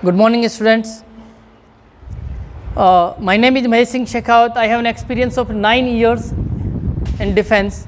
Good morning, students. My name is Mahesh Singh Shekhawat. I have an experience of 9 years in defense.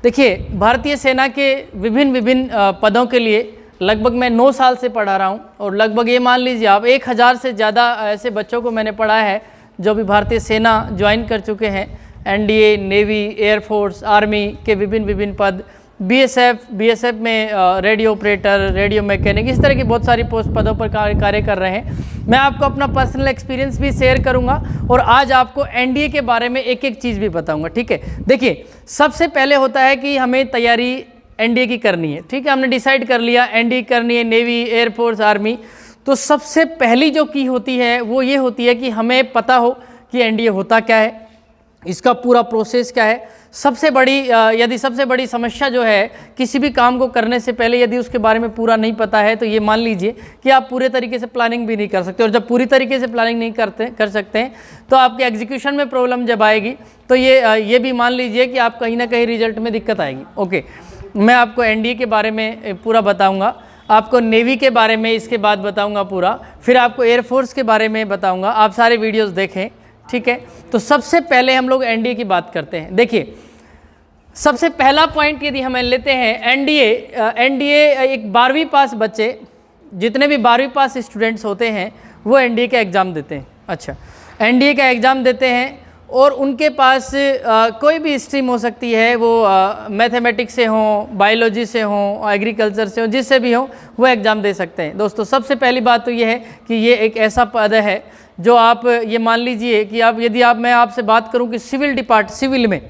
देखिए, भारतीय सेना के विभिन्न पदों के लिए लगभग मैं 9 साल से पढ़ा रहा हूँ और लगभग ये मान लीजिए आप 1000 से ज़्यादा ऐसे बच्चों को मैंने पढ़ाया है जो भी भारतीय सेना ज्वाइन कर चुके हैं। एनडीए, नेवी, एयरफोर्स, आर्मी के विभिन्न पद, बीएसएफ में रेडियो ऑपरेटर, रेडियो मैकेनिक, इस तरह की बहुत सारी पोस्ट पदों पर कार्य कर रहे हैं। मैं आपको अपना पर्सनल एक्सपीरियंस भी शेयर करूंगा और आज आपको एनडीए के बारे में एक एक चीज़ भी बताऊंगा। ठीक है, देखिए सबसे पहले होता है कि हमें तैयारी एनडीए की करनी है। ठीक है, हमने डिसाइड कर लिया एनडीए करनी है, नेवी, एयरफोर्स, आर्मी। तो सबसे पहली जो की होती है वो ये होती है कि हमें पता हो कि एनडीए होता क्या है, इसका पूरा प्रोसेस क्या है। सबसे बड़ी समस्या जो है किसी भी काम को करने से पहले यदि उसके बारे में पूरा नहीं पता है तो ये मान लीजिए कि आप पूरे तरीके से प्लानिंग भी नहीं कर सकते, और जब पूरी तरीके से प्लानिंग नहीं कर सकते हैं तो आपके एग्जीक्यूशन में प्रॉब्लम जब आएगी तो ये भी मान लीजिए कि आप कहीं ना कहीं रिजल्ट में दिक्कत आएगी। ओके, मैं आपको एनडीए के बारे में पूरा बताऊँगा, आपको नेवी के बारे में इसके बाद बताऊँगा पूरा, फिर आपको एयरफोर्स के बारे में बताऊँगा। आप सारे वीडियोज़ देखें। ठीक है, तो सबसे पहले हम लोग एनडीए की बात करते हैं। देखिए सबसे पहला पॉइंट यदि हम लेते हैं एनडीए एक 12वीं पास बच्चे, जितने भी 12वीं पास स्टूडेंट्स होते हैं वो एनडीए का एग्ज़ाम देते हैं। अच्छा, एनडीए का एग्ज़ाम देते हैं और उनके पास कोई भी स्ट्रीम हो सकती है, वो मैथमेटिक्स से हों, बायोलॉजी से हों, एग्रीकल्चर से हों, जिससे भी हों वो एग्ज़ाम दे सकते हैं। दोस्तों सबसे पहली बात तो ये है कि ये एक ऐसा पद है जो आप ये मान लीजिए कि मैं आपसे बात करूं कि सिविल में,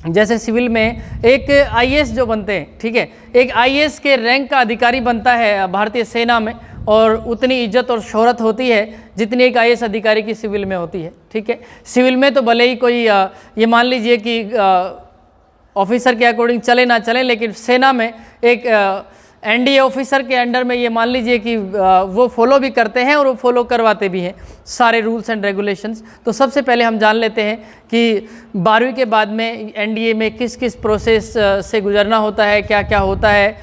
जैसे सिविल में एक आईएएस जो बनते हैं, ठीक है, एक आईएएस के रैंक का अधिकारी बनता है भारतीय सेना में, और उतनी इज्जत और शोहरत होती है जितनी एक आईएएस अधिकारी की सिविल में होती है। ठीक है, सिविल में तो भले ही कोई ये मान लीजिए कि ऑफिसर के अकॉर्डिंग चले ना चले, लेकिन सेना में एक एनडीए ऑफिसर के अंडर में ये मान लीजिए कि वो फॉलो भी करते हैं और वो फॉलो करवाते भी हैं सारे रूल्स एंड रेगुलेशंस। तो सबसे पहले हम जान लेते हैं कि 12वीं के बाद में एनडीए में किस किस प्रोसेस से गुजरना होता है, क्या क्या होता है,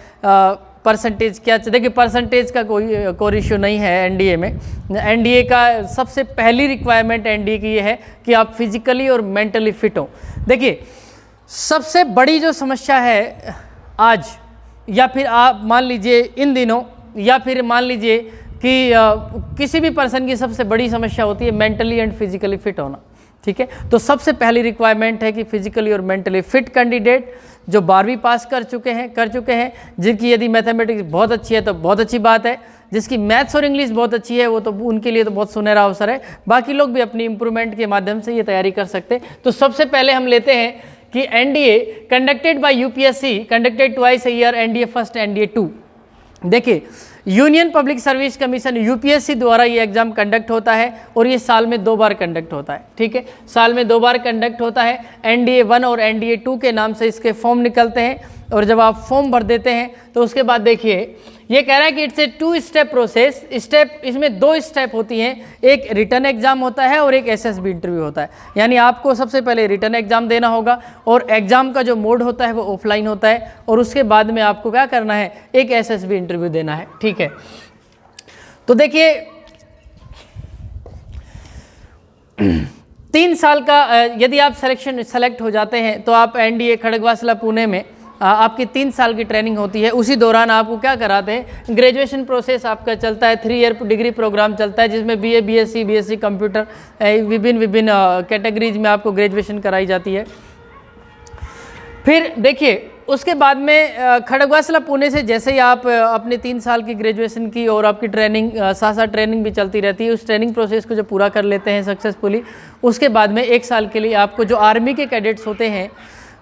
परसेंटेज क्या। देखिए परसेंटेज का कोई इश्यू नहीं है एनडीए में। एनडीए का सबसे पहली रिक्वायरमेंट एनडीए की ये है कि आप फिजिकली और मेंटली फिट हो। देखिए सबसे बड़ी जो समस्या है आज, या फिर आप मान लीजिए इन दिनों, या फिर मान लीजिए कि किसी भी पर्सन की सबसे बड़ी समस्या होती है मेंटली एंड फिजिकली फिट होना। ठीक है, तो सबसे पहली रिक्वायरमेंट है कि फिजिकली और मेंटली फिट कैंडिडेट जो 12वीं पास कर चुके हैं, जिनकी यदि मैथमेटिक्स बहुत अच्छी है तो बहुत अच्छी बात है, जिसकी मैथ्स और इंग्लिश बहुत अच्छी है वो तो उनके लिए तो बहुत सुनहरा अवसर है। बाकी लोग भी अपनी इंप्रूवमेंट के माध्यम से ये तैयारी कर सकते हैं। तो सबसे पहले हम लेते हैं कि NDA conducted by UPSC, conducted twice a year, NDA first, NDA 2। देखिए union public service commission UPSC द्वारा ये एग्जाम कंडक्ट होता है और ये साल में 2 बार कंडक्ट होता है। ठीक है, साल में 2 बार कंडक्ट होता है। एनडीए 1 और एनडीए 2 के नाम से इसके फॉर्म निकलते हैं, और जब आप फॉर्म भर देते हैं तो उसके बाद देखिए ये कह रहा है कि इट्स ए 2 स्टेप प्रोसेस। इसमें 2 स्टेप होती हैं, एक रिटर्न एग्जाम होता है और एक एसएसबी इंटरव्यू होता है। यानी आपको सबसे पहले रिटर्न एग्जाम देना होगा और एग्जाम का जो मोड होता है वो ऑफलाइन होता है, और उसके बाद में आपको क्या करना है, एक एसएसबी इंटरव्यू देना है। ठीक है, तो देखिए 3 साल का यदि आप सेलेक्ट हो जाते हैं तो आप एनडीए खड़गवासला पुणे में आपकी 3 साल की ट्रेनिंग होती है। उसी दौरान आपको क्या कराते हैं, ग्रेजुएशन प्रोसेस आपका चलता है, 3 ईयर डिग्री प्रोग्राम चलता है, जिसमें बीए, बीएससी कंप्यूटर, विभिन्न कैटेगरीज में आपको ग्रेजुएशन कराई जाती है। फिर देखिए उसके बाद में खड़गवासला पुणे से जैसे ही आप अपने 3 साल की ग्रेजुएशन की और आपकी ट्रेनिंग साथ ट्रेनिंग भी चलती रहती है, उस ट्रेनिंग प्रोसेस को जो पूरा कर लेते हैं सक्सेसफुली, उसके बाद में 1 साल के लिए आपको जो आर्मी के कैडेट्स होते हैं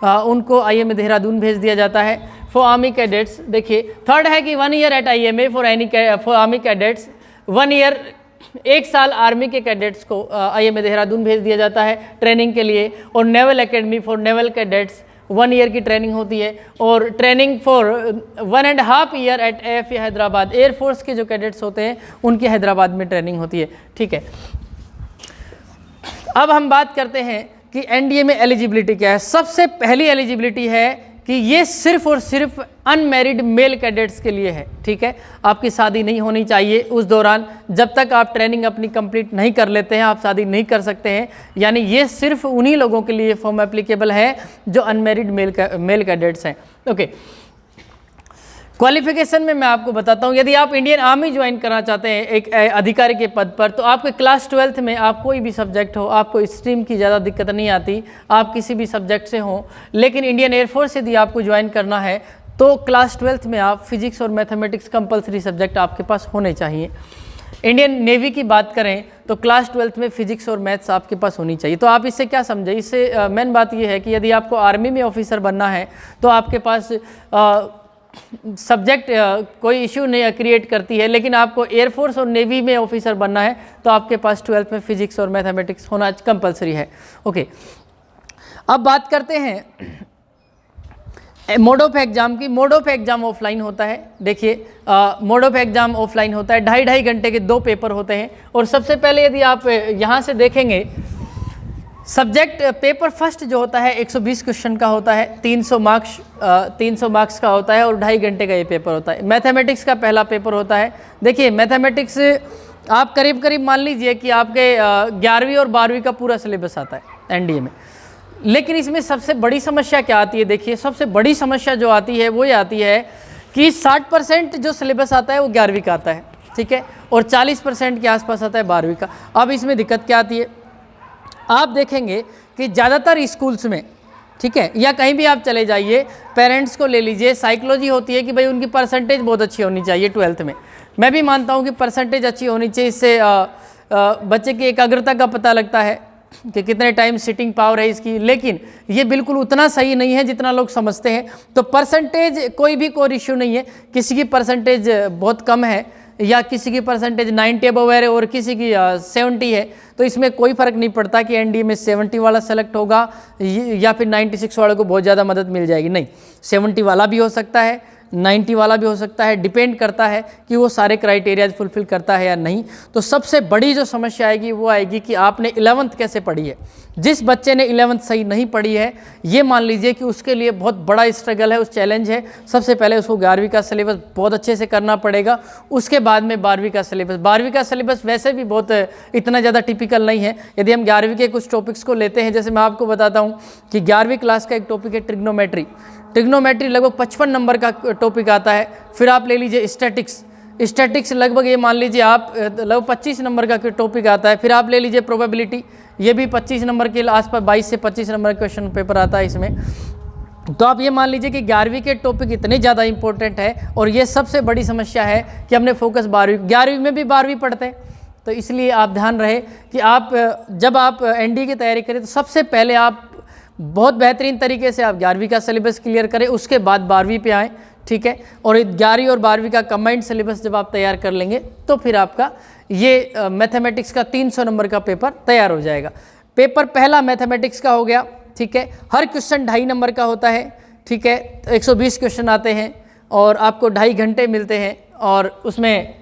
उनको आईएमए देहरादून भेज दिया जाता है फॉर आर्मी कैडेट्स। देखिए थर्ड है कि 1 year at IMA for army cadets, 1 year 1 साल आर्मी के कैडेट्स को आईएमए देहरादून भेज दिया जाता है ट्रेनिंग के लिए। और naval academy for naval cadets 1 year की ट्रेनिंग होती है, और training for 1.5 year at AFA Hyderabad, air force के जो कैडेट्स होते हैं उनकी हैदराबाद में ट्रेनिंग होती है। ठीक है, अब हम बात करते हैं कि एनडीए में एलिजिबिलिटी क्या है। सबसे पहली एलिजिबिलिटी है कि ये सिर्फ और सिर्फ अनमैरिड मेल कैडेट्स के लिए है, ठीक है। आपकी शादी नहीं होनी चाहिए उस दौरान, जब तक आप ट्रेनिंग अपनी कंप्लीट नहीं कर लेते हैं आप शादी नहीं कर सकते हैं। यानी ये सिर्फ उन्हीं लोगों के लिए फॉर्म एप्लीकेबल है जो अनमैरिड मेल कैडेट्स हैं। ओके, क्वालिफिकेशन में मैं आपको बताता हूँ, यदि आप इंडियन आर्मी ज्वाइन करना चाहते हैं एक अधिकारी के पद पर, तो आपके क्लास 12th में आप कोई भी सब्जेक्ट हो, आपको स्ट्रीम की ज़्यादा दिक्कत नहीं आती, आप किसी भी सब्जेक्ट से हो। लेकिन इंडियन एयरफोर्स यदि आपको ज्वाइन करना है तो क्लास 12th में आप फिजिक्स और मैथमेटिक्स कंपलसरी सब्जेक्ट आपके पास होने चाहिए। इंडियन नेवी की बात करें तो क्लास 12th में फिजिक्स और मैथ्स आपके पास होनी चाहिए। तो आप इससे क्या समझे, इससे मेन बात ये है कि यदि आपको आर्मी में ऑफिसर बनना है तो आपके पास सब्जेक्ट कोई इश्यू नहीं क्रिएट करती है, लेकिन आपको एयरफोर्स और नेवी में ऑफिसर बनना है तो आपके पास 12th में फिजिक्स और मैथमेटिक्स होना कंपलसरी है। ओके, अब बात करते हैं मोड ऑफ एग्जाम की। मोड ऑफ एग्जाम ऑफलाइन होता है। देखिए, मोड ऑफ एग्जाम ऑफलाइन होता है, 2.5 घंटे के 2 पेपर होते हैं। और सबसे पहले यदि आप यहाँ से देखेंगे, सब्जेक्ट पेपर फर्स्ट जो होता है 120 क्वेश्चन का होता है, 300 मार्क्स का होता है और 2.5 घंटे का ये पेपर होता है। मैथमेटिक्स का पहला पेपर होता है। देखिए, मैथमेटिक्स आप करीब करीब मान लीजिए कि आपके 11वीं और 12वीं का पूरा सिलेबस आता है एनडीए में। लेकिन इसमें सबसे बड़ी समस्या क्या आती है, देखिए सबसे बड़ी समस्या जो आती है वो ये आती है कि 60% जो सिलेबस आता है वो 11वीं का आता है, ठीक है, और 40% के आसपास आता है 12वीं का। अब इसमें दिक्कत क्या आती है, आप देखेंगे कि ज़्यादातर स्कूल्स में, ठीक है, या कहीं भी आप चले जाइए, पेरेंट्स को ले लीजिए, साइकोलॉजी होती है कि भाई उनकी परसेंटेज बहुत अच्छी होनी चाहिए 12th में। मैं भी मानता हूँ कि परसेंटेज अच्छी होनी चाहिए, इससे बच्चे की एकाग्रता का पता लगता है कि कितने टाइम सिटिंग पावर है इसकी। लेकिन ये बिल्कुल उतना सही नहीं है जितना लोग समझते हैं। तो परसेंटेज कोई इश्यू नहीं है, किसी की परसेंटेज बहुत कम है या किसी की परसेंटेज 90 अबव है और किसी की 70 है, तो इसमें कोई फ़र्क नहीं पड़ता कि एनडीए में 70 वाला सेलेक्ट होगा या फिर 96 वाले को बहुत ज़्यादा मदद मिल जाएगी। नहीं, 70 वाला भी हो सकता है, 90 वाला भी हो सकता है, डिपेंड करता है कि वो सारे क्राइटेरियाज फुलफिल करता है या नहीं। तो सबसे बड़ी जो समस्या आएगी वो आएगी कि आपने 11th कैसे पढ़ी है। जिस बच्चे ने 11th सही नहीं पढ़ी है, ये मान लीजिए कि उसके लिए बहुत बड़ा स्ट्रगल है, उस चैलेंज है। सबसे पहले उसको 11वीं का सिलेबस बहुत अच्छे से करना पड़ेगा, उसके बाद में 12वीं का सिलेबस। 12वीं का सिलेबस वैसे भी बहुत इतना ज़्यादा टिपिकल नहीं है। यदि हम 11वीं के कुछ टॉपिक्स को लेते हैं, जैसे मैं आपको बताता हूँ कि 11वीं क्लास का एक टॉपिक है ट्रिग्नोमेट्री लगभग 55 नंबर का टॉपिक आता है। फिर आप ले लीजिए स्टैटिक्स लगभग ये मान लीजिए आप लगभग 25 नंबर का टॉपिक आता है। फिर आप ले लीजिए प्रोबेबिलिटी, ये भी 25 नंबर के आसपास 22 से 25 नंबर का क्वेश्चन पेपर आता है इसमें। तो आप ये मान लीजिए कि 11वीं के टॉपिक इतने ज़्यादा इंपॉर्टेंट है, और ये सबसे बड़ी समस्या है कि हमने फोकस 11वीं में भी 12वीं पढ़ते हैं। तो इसलिए आप ध्यान रहे कि आप जब आप एनडीए की तैयारी करें तो सबसे पहले आप बहुत बेहतरीन तरीके से आप 11वीं का सिलेबस क्लियर करें, उसके बाद 12वीं पे आएँ, ठीक है। और 11वीं और 12वीं का कंबाइंड सिलेबस जब आप तैयार कर लेंगे तो फिर आपका ये मैथमेटिक्स का 300 नंबर का पेपर तैयार हो जाएगा। पेपर पहला मैथमेटिक्स का हो गया, ठीक है। हर क्वेश्चन 2.5 नंबर का होता है, ठीक है। 120 क्वेश्चन आते हैं और आपको 2.5 घंटे मिलते हैं। और उसमें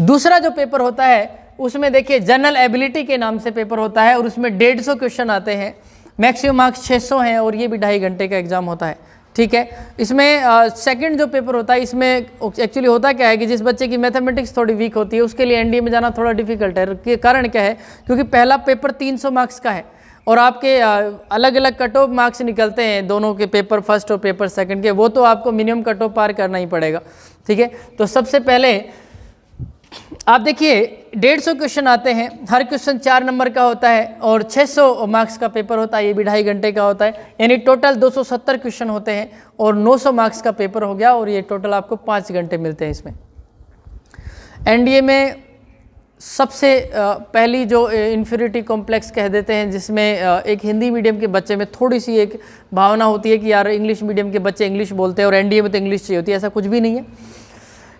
दूसरा जो पेपर होता है उसमें देखिए जनरल एबिलिटी के नाम से पेपर होता है और उसमें 150 क्वेश्चन आते हैं, मैक्सिमम मार्क्स 600 हैं और ये भी 2.5 घंटे का एग्जाम होता है, ठीक है। इसमें सेकंड जो पेपर होता है, इसमें एक्चुअली होता क्या है कि जिस बच्चे की मैथमेटिक्स थोड़ी वीक होती है उसके लिए एनडीए में जाना थोड़ा डिफिकल्ट है। कारण क्या है, क्योंकि पहला पेपर 300 मार्क्स का है और आपके अलग अलग कट ऑफ मार्क्स निकलते हैं दोनों के, पेपर फर्स्ट और पेपर सेकंड के, वो तो आपको मिनिमम कट ऑफ पार करना ही पड़ेगा, ठीक है। तो सबसे पहले आप देखिए 150 क्वेश्चन आते हैं, हर क्वेश्चन 4 नंबर का होता है और 600 मार्क्स का पेपर होता है, ये भी 2.5 घंटे का होता है। यानी टोटल 270 क्वेश्चन होते हैं और 900 मार्क्स का पेपर हो गया और ये टोटल आपको 5 घंटे मिलते हैं इसमें। एनडीए में सबसे पहली जो इन्फीरियरिटी कॉम्प्लेक्स कह देते हैं, जिसमें एक हिंदी मीडियम के बच्चे में थोड़ी सी एक भावना होती है कि यार इंग्लिश मीडियम के बच्चे इंग्लिश बोलते हैं और एनडीए में तो इंग्लिश चाहिए होती है, ऐसा कुछ भी नहीं है।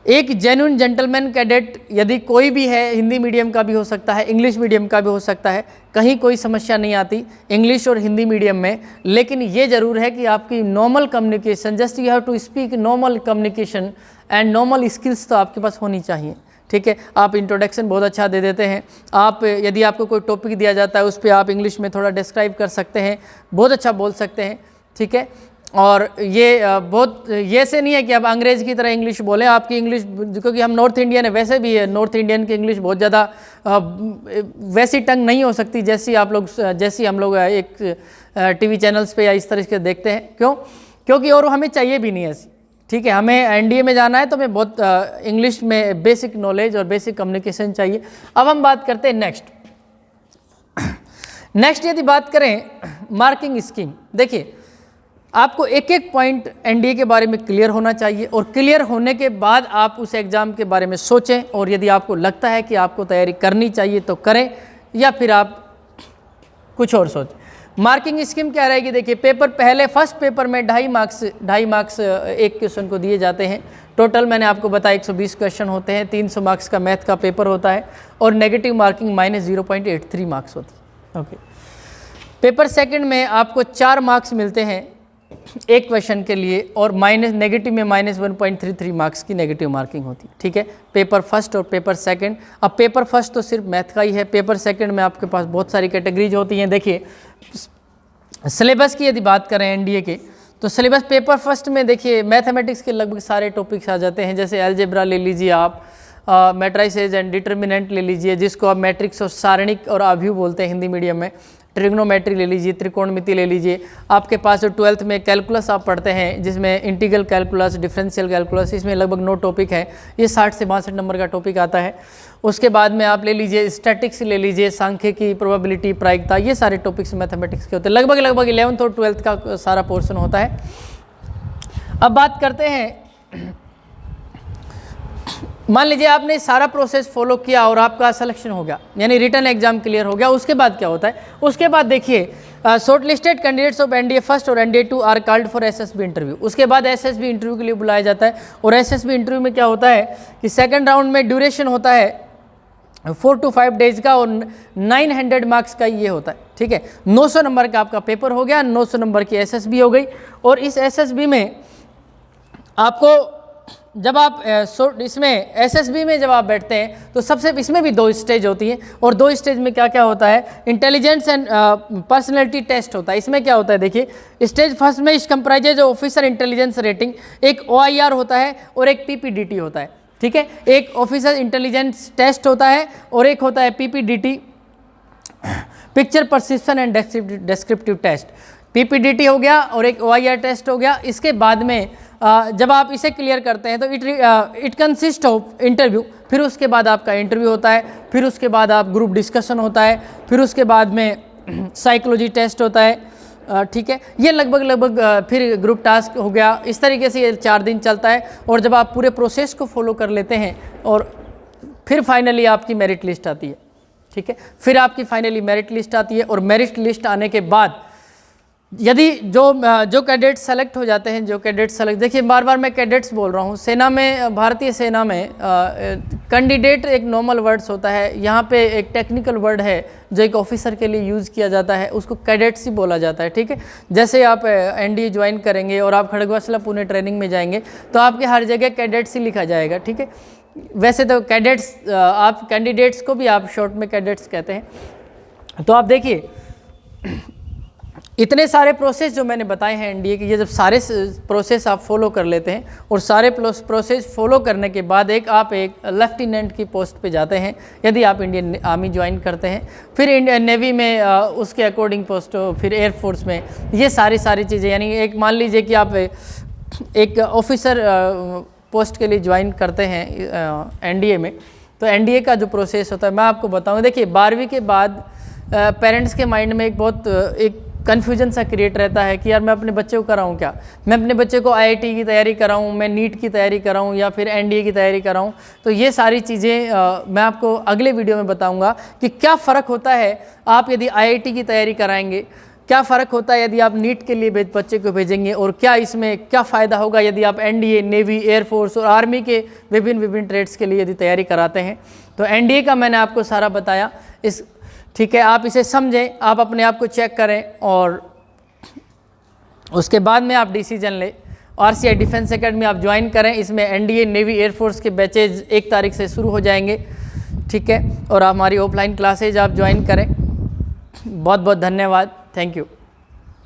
एक जेन्युइन जेंटलमैन कैडेट यदि कोई भी है, हिंदी मीडियम का भी हो सकता है, इंग्लिश मीडियम का भी हो सकता है, कहीं कोई समस्या नहीं आती इंग्लिश और हिंदी मीडियम में। लेकिन ये ज़रूर है कि आपकी normal communication, just you have to speak normal communication and normal skills तो आपके पास होनी चाहिए, ठीक है। आप इंट्रोडक्शन बहुत अच्छा दे देते हैं, आप यदि आपको कोई टॉपिक दिया जाता है उस पर आप इंग्लिश में थोड़ा डिस्क्राइब कर सकते हैं, बहुत अच्छा बोल सकते हैं, ठीक है। और ये बहुत ये से नहीं है कि आप अंग्रेज़ की तरह इंग्लिश बोलें, आपकी इंग्लिश, क्योंकि हम नॉर्थ इंडियन है, वैसे भी है नॉर्थ इंडियन की इंग्लिश बहुत ज़्यादा वैसी टंग नहीं हो सकती जैसी हम लोग एक टीवी चैनल्स पे या इस तरह के देखते हैं। क्यों? क्योंकि और हमें चाहिए भी नहीं ऐसी, ठीक है। हमें एनडीए में जाना है तो हमें बहुत इंग्लिश में बेसिक नॉलेज और बेसिक कम्युनिकेशन चाहिए। अब हम बात करते हैं नेक्स्ट यदि बात करें मार्किंग स्कीम, देखिए आपको एक एक पॉइंट एनडीए के बारे में क्लियर होना चाहिए और क्लियर होने के बाद आप उस एग्ज़ाम के बारे में सोचें, और यदि आपको लगता है कि आपको तैयारी करनी चाहिए तो करें, या फिर आप कुछ और सोचें। मार्किंग स्कीम क्या रहेगी? देखिए पहले फर्स्ट पेपर में 2.5 मार्क्स एक क्वेश्चन को दिए जाते हैं। टोटल मैंने आपको बताया 120 क्वेश्चन होते हैं, 300 मार्क्स का मैथ का पेपर होता है और नेगेटिव मार्किंग -0.83 मार्क्स होती है। ओके। पेपर सेकंड में आपको 4 मार्क्स मिलते हैं एक क्वेश्चन के लिए, और नेगेटिव में -1.33 मार्क्स की नेगेटिव मार्किंग होती है, ठीक है। पेपर फर्स्ट और पेपर सेकंड। अब पेपर फर्स्ट तो सिर्फ मैथ का ही है, पेपर सेकंड में आपके पास बहुत सारी कैटेगरीज होती हैं। देखिए सिलेबस की यदि बात करें एनडीए के, तो सिलेबस पेपर फर्स्ट में देखिए मैथमेटिक्स के लगभग सारे टॉपिक्स आ जाते हैं, जैसे अलजेब्रा ले लीजिए आप, मैट्राइसेज एंड डिटर्मिनेंट ले लीजिए, जिसको आप मैट्रिक्स और सारणिक और आव्यूह बोलते हैं हिंदी मीडियम में। ट्रिग्नोमेट्री ले लीजिए, त्रिकोणमिति ले लीजिए। आपके पास जो 12th में कैलकुलस आप पढ़ते हैं, जिसमें इंटीग्रल कैलकुलस, डिफरेंशियल कैलकुलस, इसमें लगभग 9 टॉपिक हैं। ये 60 से 62 नंबर का टॉपिक आता है। उसके बाद में आप ले लीजिए स्टैटिक्स ले लीजिए, सांख्यिकी, प्रोबेबिलिटी, प्रायिकता, ये सारे टॉपिक्स मैथमेटिक्स के होते हैं। लगभग 11th और 12th का सारा पोर्शन होता है। अब बात करते हैं, मान लीजिए आपने सारा प्रोसेस फॉलो किया और आपका सिलेक्शन हो गया, यानी रिटन एग्जाम क्लियर हो गया। उसके बाद क्या होता है? उसके बाद देखिए short listed candidates of NDA first और NDA 2 are called for SSB interview. उसके बाद एसएसबी इंटरव्यू के लिए बुलाया जाता है, और एसएसबी इंटरव्यू में क्या होता है कि सेकंड राउंड में ड्यूरेशन होता है 4 to 5 डेज का, और 900 मार्क्स का ये होता है, ठीक है। 900 नंबर का आपका पेपर हो गया, 900 नंबर की एसएसबी हो गई। और इस एसएसबी में आपको जब आप इसमें एसएसबी में जब आप बैठते हैं तो सबसे इसमें भी 2 स्टेज होती हैं, और 2 स्टेज में क्या क्या होता है? इंटेलिजेंस एंड पर्सनैलिटी टेस्ट होता है। इसमें क्या होता है? देखिए स्टेज फर्स्ट में इस कंप्राइजेज ऑफिसर इंटेलिजेंस रेटिंग, एक OIR होता है और एक PPDT होता है, ठीक है। एक ऑफिसर इंटेलिजेंस टेस्ट होता है और एक होता है PPDT, picture perception and descriptive test. PPDT हो गया और एक OIR टेस्ट हो गया। इसके बाद में जब आप इसे क्लियर करते हैं तो इट कंसिस्ट ऑफ इंटरव्यू, फिर उसके बाद आपका इंटरव्यू होता है, फिर उसके बाद आप ग्रुप डिस्कशन होता है, फिर उसके बाद में साइकोलॉजी टेस्ट होता है, ठीक है। ये लगभग फिर ग्रुप टास्क हो गया। इस तरीके से ये 4 दिन चलता है, और जब आप पूरे प्रोसेस को फॉलो कर लेते हैं और फिर फाइनली आपकी मेरिट लिस्ट आती है, ठीक है। फिर आपकी फाइनली मेरिट लिस्ट आती है, और मेरिट लिस्ट आने के बाद यदि जो कैडेट्स सेलेक्ट हो जाते हैं, जो कैडेट्स सेलेक्ट, देखिए बार बार मैं कैडेट्स बोल रहा हूँ। सेना में, भारतीय सेना में कैंडिडेट एक नॉर्मल वर्ड्स होता है, यहाँ पे एक टेक्निकल वर्ड है जो एक ऑफिसर के लिए यूज़ किया जाता है, उसको कैडेट्स ही बोला जाता है, ठीक है। जैसे आप एनडीए ज्वाइन करेंगे और आप खड़गवासला पुणे ट्रेनिंग में जाएंगे तो आपके हर जगह कैडेट्स ही लिखा जाएगा, ठीक है। वैसे तो कैडेट्स, आप कैंडिडेट्स को भी आप शॉर्ट में कैडेट्स कहते हैं। तो आप देखिए इतने सारे प्रोसेस जो मैंने बताए हैं एनडीए के, ये जब सारे प्रोसेस आप फॉलो कर लेते हैं, और सारे प्रोसेस फॉलो करने के बाद आप एक लेफ्टिनेंट की पोस्ट पे जाते हैं यदि आप इंडियन आर्मी ज्वाइन करते हैं। फिर इंडियन नेवी में उसके अकॉर्डिंग पोस्ट, फिर एयरफोर्स में, ये सारी चीज़ें, यानी एक मान लीजिए कि आप एक ऑफिसर पोस्ट के लिए ज्वाइन करते हैं एनडीए में, तो एनडीए का जो प्रोसेस होता है मैं आपको बताऊँ। देखिए 12वीं के बाद पेरेंट्स के माइंड में एक कन्फ्यूजन सा क्रिएट रहता है कि यार मैं अपने बच्चे को कराऊँ क्या, मैं अपने बच्चे को आईआईटी की तैयारी कराऊँ, मैं नीट की तैयारी कराऊँ, या फिर एनडीए की तैयारी कराऊँ। तो ये सारी चीज़ें मैं आपको अगले वीडियो में बताऊँगा कि क्या फ़र्क होता है आप यदि आईआईटी की तैयारी कराएंगे, क्या फ़र्क होता है यदि आप नीट के लिए बच्चे को भेजेंगे, और क्या इसमें क्या फ़ायदा होगा यदि आप एनडीए, नेवी, एयरफोर्स और आर्मी के विभिन्न ट्रेड्स के लिए यदि तैयारी कराते हैं। तो एनडीए का मैंने आपको सारा बताया, ठीक है। आप इसे समझें, आप अपने आप को चेक करें, और उसके बाद में आप डिसीजन लें। RCI डिफेंस एकेडमी आप ज्वाइन करें, इसमें एनडीए, नेवी, एयरफोर्स के बैचेज 1 तारीख से शुरू हो जाएंगे, ठीक है। और हमारी ऑफलाइन क्लासेज आप ज्वाइन करें। बहुत बहुत धन्यवाद, थैंक यू।